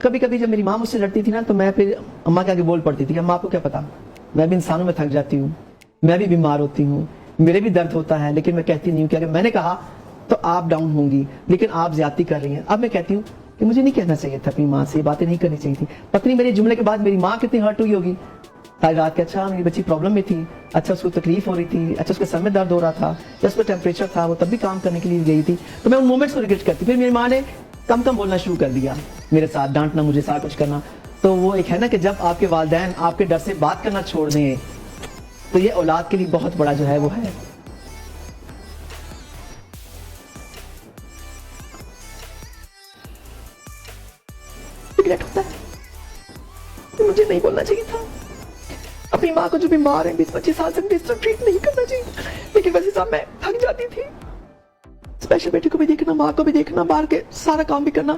کبھی کبھی جب میری ماں مجھ سے لڑتی تھی نا تو میں پھر اماں کے آگے بول پڑتی تھی کہ اماں آپ کو کیا پتا، میں بھی انسانوں میں تھک جاتی ہوں، میں بھی بیمار ہوتی ہوں، میرے بھی درد ہوتا ہے، لیکن میں کہتی نہیں ہوں کہ اگر میں نے کہا تو آپ ڈاؤن ہوں گی، لیکن آپ زیادتی کر رہی ہیں۔ اب میں کہتی ہوں کہ مجھے نہیں کہنا چاہیے تھا اپنی ماں سے، یہ باتیں نہیں کرنی چاہیے تھی۔ پتہ نہیں میرے جملے کے بعد میری ماں کتنی ہرٹ ہوئی ہوگی ساری رات کے، اچھا میری بچی پرابلم میں تھی، اچھا اس کو تکلیف ہو رہی تھی، اچھا اس کے سر میں درد ہو رہا تھا، یا اس کا ٹیمپریچر تھا، وہ تب بھی کام کرنے کے لیے گئی تھی۔ تو میں ان مومنٹس کو ریگریٹ کرتی۔ پھر میری ماں نے کم کم بولنا شروع کر دیا میرے ساتھ، ڈانٹنا مجھے، سارا کچھ کرنا۔ تو وہ ایک ہے نا کہ جب آپ کے والدین آپ کے ڈر سے بات کرنا چھوڑ دیں تو یہ اولاد کے لیے بہت بڑا جو ہے وہ ہے۔ ریگریٹ ہوتا ہے، مجھے نہیں بولنا چاہیے تھا، اپنی ماں کو جو بیمار ہے 20-25 سال سے ٹریٹ نہیں کرنا چاہیے، لیکن ویسے صاحب میں تھک جاتی تھی، اسپیشل بیٹی کو بھی دیکھنا، ماں کو بھی دیکھنا، باہر کے سارا کام بھی کرنا۔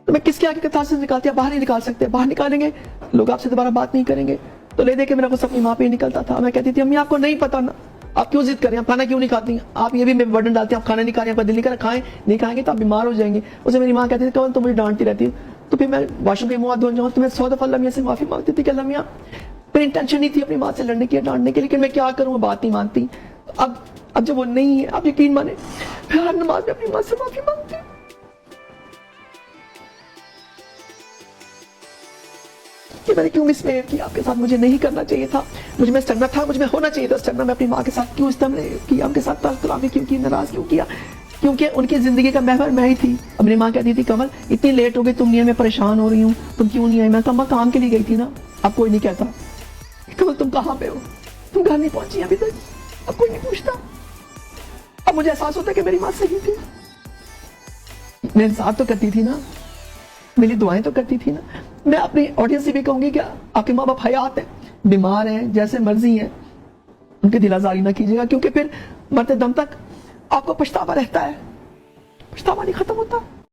تو میں کس کے آگے کتاب سے نکالتی، باہر نہیں نکال سکتے، باہر نکالیں گے لوگ آپ سے دوبارہ بات نہیں کریں گے۔ تو لے دے کے میرا غصہ اپنی ماں پہ ہی نکلتا تھا۔ میں کہتی تھی امی آپ کو نہیں پتا نا، آپ کیوں ضد کریں، آپ کھانا کیوں نہیں کھاتی ہیں، آپ یہ بھی برڈن ڈالتے ہیں، آپ کھانا نہیں کھا رہے ہیں، آپ کا دل نہیں کر رہا، کھائیں، نہیں کھائیں گے تو آپ بیمار ہو جائیں گے۔ اسے میری ماں کہتی تھی کون تو مجھے ڈانٹتی رہتی ہے۔ تو پھر میں واش روم پہ منہ ہاتھ دھونے جاؤں تو میں 100 دفعہ اللہ میاں سے معافی مانگتی تھی کہ اللہ میاں میری انٹینشن نہیں تھی اپنی ماں سے لڑنے کی یا ڈانٹنے کی، لیکن میں کیا کروں، وہ بات نہیں مانتی۔ اب جب وہ نہیں ہے، آپ یقین مانے میں ہر نماز میں اپنی ماں سے معافی مانگتی ہوں کہ میں نے کیوں مس بہیو کیا آپ کے ساتھ، مجھے نہیں کرنا چاہیے تھا، مجھ میں اسٹرگل تھا، مجھ میں ہونا چاہیے تھا اسٹرگل، میں اپنی ماں کے ساتھ کیوں اس طرح کیا، ان کے ساتھ تلافی کیوں کی، ناراض کیوں کیا، کیونکہ ان کی زندگی کا محور میں ہی تھی۔ اپنی ماں کہتی تھی کمل اتنی لیٹ ہو گئی تم نہیں، میں پریشان ہو رہی ہوں، تم کیوں نہیں آئی؟ میں کہا کام کے لیے گئی تھی نا، اب کوئی نہیں کہتا کمل تم کہاں پہ ہو، تم گھر نہیں پہنچی ابھی تک، اب کوئی نہیں پوچھتا۔ اب مجھے احساس ہوتا ہے کہ میری ماں صحیح تھی، میں انصاف تو کرتی تھی نا، میری دعائیں تو کرتی تھی نا۔ میں اپنی آڈینس سے بھی کہوں گی کہ آپ کے ماں باپ حیات ہیں، بیمار ہیں، جیسے مرضی ہیں، ان کی دل آزاری نہ کیجیے گا، کیونکہ پھر مرتے دم تک آپ کو پچھتاوا رہتا ہے، پچھتاوا نہیں ختم ہوتا۔